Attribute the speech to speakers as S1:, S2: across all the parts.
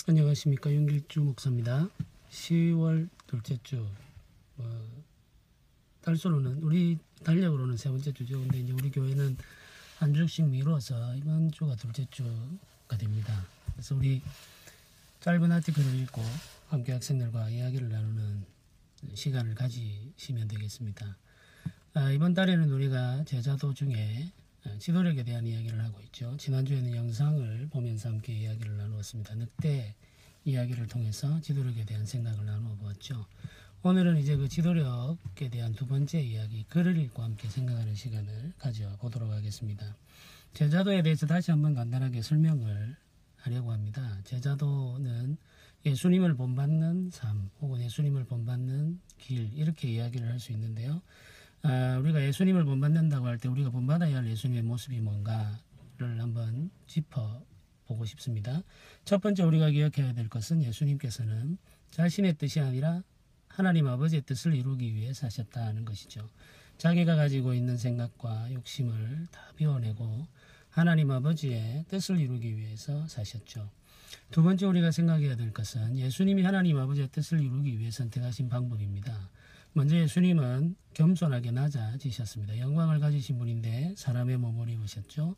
S1: 안녕하십니까, 윤길주 목사입니다. 10월 둘째 주, 달수로는 우리 달력으로는 세 번째 주죠. 근데 이제 우리 교회는 한 주씩 미뤄서 이번 주가 둘째 주가 됩니다. 그래서 우리 짧은 아티클을 읽고 함께 학생들과 이야기를 나누는 시간을 가지시면 되겠습니다. 이번 달에는 우리가 제자도 중에 지도력에 대한 이야기를 하고 있죠. 지난주에는 영상을 보면서 함께 이야기를 나누었습니다. 늑대 이야기를 통해서 지도력에 대한 생각을 나누어 보았죠. 오늘은 이제 그 지도력에 대한 두 번째 이야기, 글을 읽고 함께 생각하는 시간을 가져보도록 하겠습니다. 제자도에 대해서 다시 한번 간단하게 설명을 하려고 합니다. 제자도는 예수님을 본받는 삶 혹은 예수님을 본받는 길, 이렇게 이야기를 할 수 있는데요. 우리가 예수님을 본받는다고 할 때 우리가 본받아야 할 예수님의 모습이 뭔가를 한번 짚어보고 싶습니다. 첫 번째 우리가 기억해야 될 것은 예수님께서는 자신의 뜻이 아니라 하나님 아버지의 뜻을 이루기 위해 사셨다는 것이죠. 자기가 가지고 있는 생각과 욕심을 다 비워내고 하나님 아버지의 뜻을 이루기 위해서 사셨죠. 두 번째 우리가 생각해야 될 것은 예수님이 하나님 아버지의 뜻을 이루기 위해 선택하신 방법입니다. 먼저 예수님은 겸손하게 낮아지셨습니다. 영광을 가지신 분인데 사람의 몸을 입으셨죠.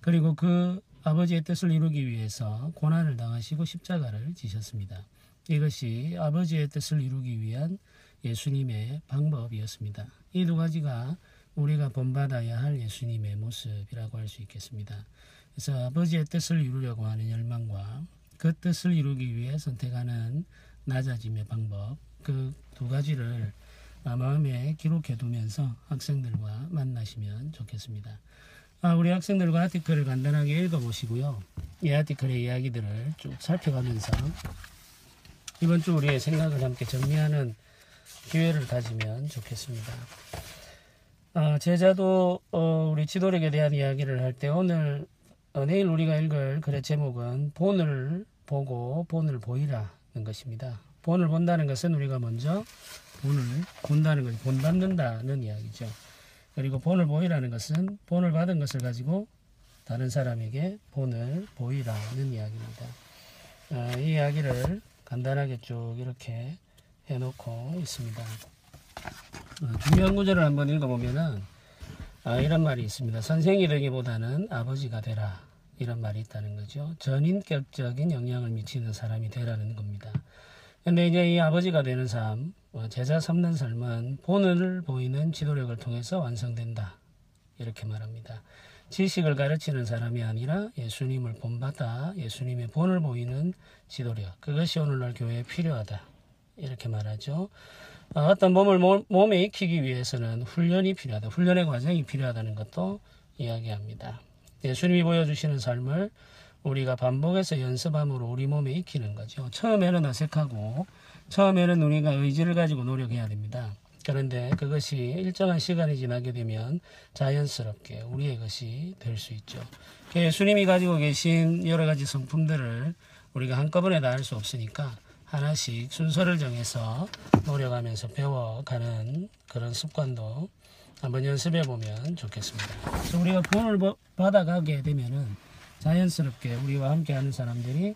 S1: 그리고 그 아버지의 뜻을 이루기 위해서 고난을 당하시고 십자가를 지셨습니다. 이것이 아버지의 뜻을 이루기 위한 예수님의 방법이었습니다. 이 두 가지가 우리가 본받아야 할 예수님의 모습이라고 할 수 있겠습니다. 그래서 아버지의 뜻을 이루려고 하는 열망과 그 뜻을 이루기 위해 선택하는 낮아짐의 방법, 그 두 가지를 마음에 기록해 두면서 학생들과 만나시면 좋겠습니다. 우리 학생들과 아티클을 간단하게 읽어보시고요. 이 아티클의 이야기들을 쭉 살펴가면서 이번 주 우리의 생각을 함께 정리하는 기회를 가지면 좋겠습니다. 제자도 우리 지도력에 대한 이야기를 할 때 오늘 내일 우리가 읽을 글의 제목은 본을 보고 본을 보이라는 것입니다. 본을 본다는 것은 우리가 먼저 본을 본다는 것이 본받는다는 이야기죠. 그리고 본을 보이라는 것은 본을 받은 것을 가지고 다른 사람에게 본을 보이라는 이야기입니다. 이 이야기를 간단하게 쭉 이렇게 해놓고 있습니다. 중요한 구절을 한번 읽어보면은 이런 말이 있습니다. 선생이 되기보다는 아버지가 되라, 이런 말이 있다는 거죠. 전인격적인 영향을 미치는 사람이 되라는 겁니다. 근데 이제 이 아버지가 되는 삶, 제자 삼는 삶은 본을 보이는 지도력을 통해서 완성된다, 이렇게 말합니다. 지식을 가르치는 사람이 아니라 예수님을 본받아 예수님의 본을 보이는 지도력, 그것이 오늘날 교회에 필요하다, 이렇게 말하죠. 어떤 몸에 익히기 위해서는 훈련이 필요하다, 훈련의 과정이 필요하다는 것도 이야기합니다. 예수님이 보여주시는 삶을 우리가 반복해서 연습함으로 우리 몸에 익히는 거죠. 처음에는 어색하고 처음에는 우리가 의지를 가지고 노력해야 됩니다. 그런데 그것이 일정한 시간이 지나게 되면 자연스럽게 우리의 것이 될 수 있죠. 예수님이 가지고 계신 여러 가지 성품들을 우리가 한꺼번에 다 할 수 없으니까 하나씩 순서를 정해서 노력하면서 배워가는 그런 습관도 한번 연습해 보면 좋겠습니다. 그래서 우리가 본을 받아가게 되면은 자연스럽게 우리와 함께 하는 사람들이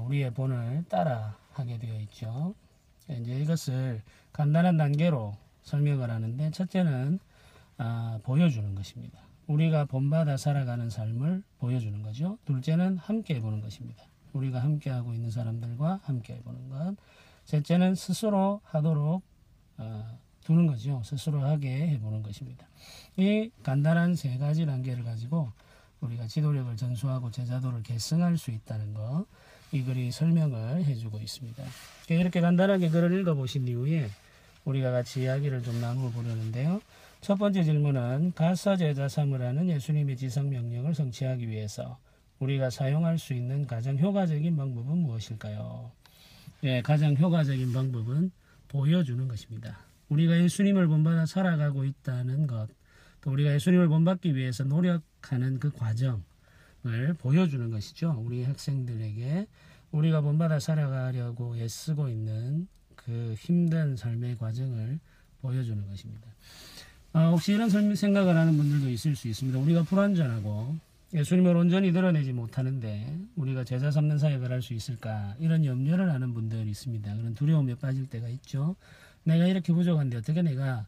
S1: 우리의 본을 따라 하게 되어 있죠. 이제 이것을 간단한 단계로 설명을 하는데, 첫째는 보여주는 것입니다. 우리가 본받아 살아가는 삶을 보여주는 거죠. 둘째는 함께 해보는 것입니다. 우리가 함께 하고 있는 사람들과 함께 해보는 것. 셋째는 스스로 하도록 두는 거죠. 스스로 하게 해보는 것입니다. 이 간단한 세 가지 단계를 가지고 우리가 지도력을 전수하고 제자도를 계승할 수 있다는 것, 이 글이 설명을 해주고 있습니다. 이렇게 간단하게 글을 읽어보신 이후에 우리가 같이 이야기를 좀 나누어 보려는데요. 첫 번째 질문은 가서 제자 삼으라는 예수님의 지상명령을 성취하기 위해서 우리가 사용할 수 있는 가장 효과적인 방법은 무엇일까요? 가장 효과적인 방법은 보여주는 것입니다. 우리가 예수님을 본받아 살아가고 있다는 것, 또 우리가 예수님을 본받기 위해서 노력하는 그 과정을 보여주는 것이죠. 우리 학생들에게 우리가 본받아 살아가려고 애쓰고 있는 그 힘든 삶의 과정을 보여주는 것입니다. 혹시 이런 생각을 하는 분들도 있을 수 있습니다. 우리가 불완전하고 예수님을 온전히 드러내지 못하는데 우리가 제자 삼는 사역을 할 수 있을까, 이런 염려를 하는 분들이 있습니다. 그런 두려움에 빠질 때가 있죠. 내가 이렇게 부족한데 어떻게 내가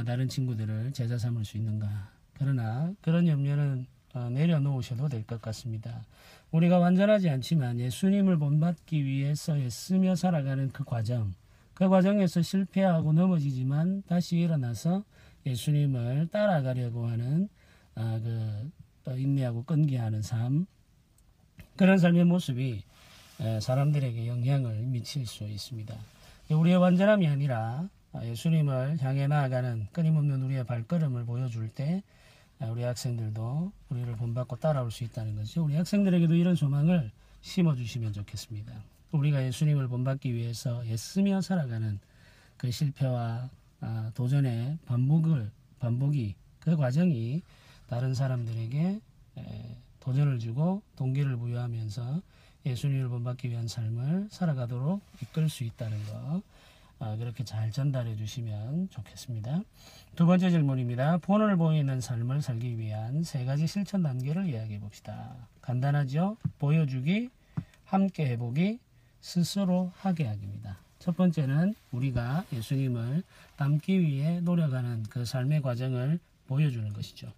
S1: 다른 친구들을 제자 삼을 수 있는가. 그러나 그런 염려는 내려놓으셔도 될 것 같습니다. 우리가 완전하지 않지만 예수님을 본받기 위해서 애쓰며 살아가는 그 과정에서 실패하고 넘어지지만 다시 일어나서 예수님을 따라가려고 하는 또 인내하고 끈기하는 삶, 그런 삶의 모습이 사람들에게 영향을 미칠 수 있습니다. 우리의 완전함이 아니라 예수님을 향해 나아가는 끊임없는 우리의 발걸음을 보여줄 때 우리 학생들도 우리를 본받고 따라올 수 있다는 거죠. 우리 학생들에게도 이런 소망을 심어주시면 좋겠습니다. 우리가 예수님을 본받기 위해서 애쓰며 살아가는 그 실패와 도전의 반복이, 그 과정이 다른 사람들에게 도전을 주고 동기를 부여하면서 예수님을 본받기 위한 삶을 살아가도록 이끌 수 있다는 거, 그렇게 잘 전달해 주시면 좋겠습니다. 두 번째 질문입니다. 본을 보이는 삶을 살기 위한 3가지 실천 단계를 이야기해 봅시다. 간단하죠? 보여주기, 함께 해보기, 스스로 하게 하기입니다. 첫 번째는 우리가 예수님을 닮기 위해 노력하는 그 삶의 과정을 보여주는 것이죠.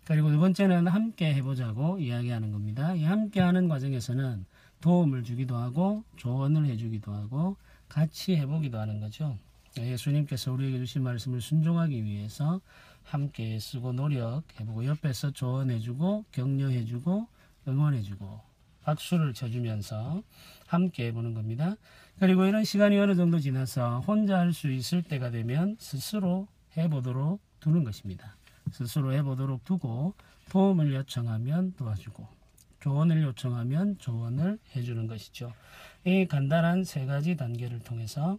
S1: 그리고 두 번째는 함께 해보자고 이야기하는 겁니다. 이 함께하는 과정에서는 도움을 주기도 하고 조언을 해주기도 하고 같이 해보기도 하는 거죠. 예수님께서 우리에게 주신 말씀을 순종하기 위해서 함께 쓰고 노력해보고 옆에서 조언해주고 격려해주고 응원해주고 박수를 쳐주면서 함께 해보는 겁니다. 그리고 이런 시간이 어느 정도 지나서 혼자 할 수 있을 때가 되면 스스로 해보도록 두는 것입니다. 스스로 해보도록 두고 도움을 요청하면 도와주고 조언을 요청하면 조언을 해주는 것이죠. 이 간단한 3가지 단계를 통해서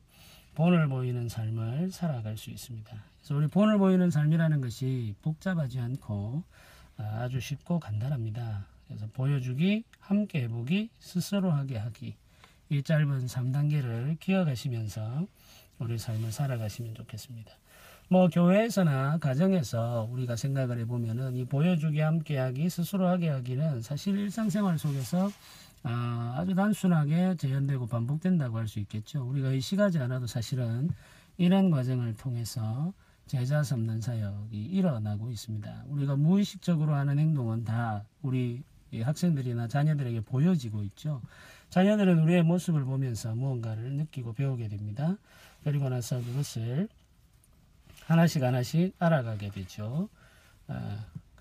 S1: 본을 보이는 삶을 살아갈 수 있습니다. 그래서 우리 본을 보이는 삶이라는 것이 복잡하지 않고 아주 쉽고 간단합니다. 그래서 보여주기, 함께 해보기, 스스로 하게 하기, 이 짧은 3단계를 기억하시면서 우리 삶을 살아가시면 좋겠습니다. 교회에서나 가정에서 우리가 생각을 해보면은 이 보여주기, 함께하기, 스스로 하게 하기는 사실 일상생활 속에서 아주 단순하게 재현되고 반복된다고 할 수 있겠죠. 우리가 의식하지 않아도 사실은 이런 과정을 통해서 제자 삼는 사역이 일어나고 있습니다. 우리가 무의식적으로 하는 행동은 다 우리 학생들이나 자녀들에게 보여지고 있죠. 자녀들은 우리의 모습을 보면서 무언가를 느끼고 배우게 됩니다. 그리고 나서 그것을 하나씩 알아가게 되죠.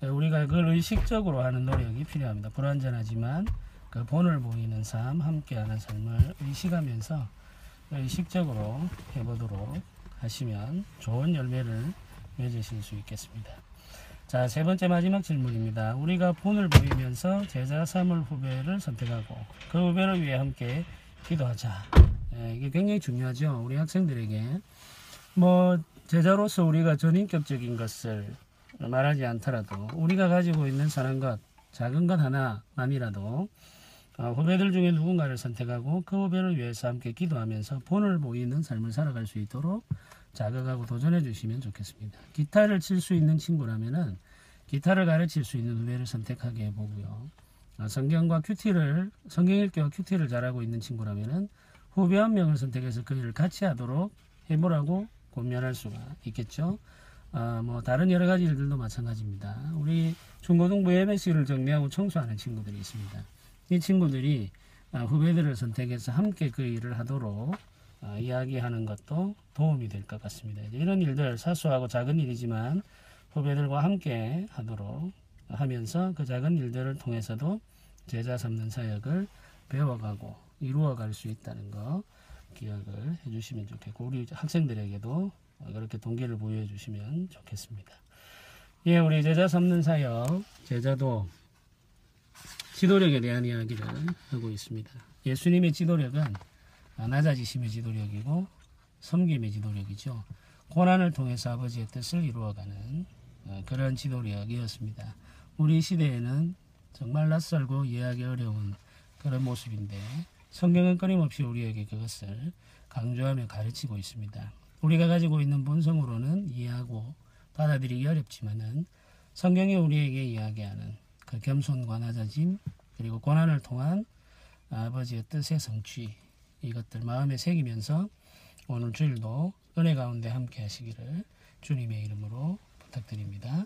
S1: 우리가 그걸 의식적으로 하는 노력이 필요합니다. 불완전하지만 그 본을 보이는 삶, 함께하는 삶을 의식하면서 의식적으로 해보도록 하시면 좋은 열매를 맺으실 수 있겠습니다. 자, 3번째 마지막 질문입니다. 우리가 본을 보이면서 제자 삼을 후배를 선택하고 그 후배를 위해 함께 기도하자. 이게 굉장히 중요하죠. 우리 학생들에게 제자로서 우리가 전인격적인 것을 말하지 않더라도 우리가 가지고 있는 선한 것, 작은 것 하나만이라도 후배들 중에 누군가를 선택하고 그 후배를 위해서 함께 기도하면서 본을 보이는 삶을 살아갈 수 있도록 자극하고 도전해 주시면 좋겠습니다. 기타를 칠 수 있는 친구라면은 기타를 가르칠 수 있는 후배를 선택하게 해보고요. 성경 읽기와 큐티를 잘하고 있는 친구라면은 후배 한 명을 선택해서 그 일을 같이 하도록 해보라고 권면할 수가 있겠죠. 다른 여러 가지 일들도 마찬가지입니다. 우리 중고등부 예배실을 정리하고 청소하는 친구들이 있습니다. 이 친구들이 후배들을 선택해서 함께 그 일을 하도록 이야기하는 것도 도움이 될 것 같습니다. 이런 일들, 사소하고 작은 일이지만 후배들과 함께 하도록 하면서 그 작은 일들을 통해서도 제자 삼는 사역을 배워가고 이루어갈 수 있다는 거 기억을 해주시면 좋겠고, 우리 학생들에게도 그렇게 동기를 부여해 주시면 좋겠습니다. 예, 우리 제자 삼는 사역, 제자도 지도력에 대한 이야기를 하고 있습니다. 예수님의 지도력은 낮아지심의 지도력이고 섬김의 지도력이죠. 고난을 통해서 아버지의 뜻을 이루어가는 그런 지도력이었습니다. 우리 시대에는 정말 낯설고 이해하기 어려운 그런 모습인데 성경은 끊임없이 우리에게 그것을 강조하며 가르치고 있습니다. 우리가 가지고 있는 본성으로는 이해하고 받아들이기 어렵지만은 성경이 우리에게 이야기하는 그 겸손 관하자짐 그리고 고난을 통한 아버지의 뜻의 성취 이것들 마음에 새기면서 오늘 주일도 은혜 가운데 함께 하시기를 주님의 이름으로 부탁드립니다.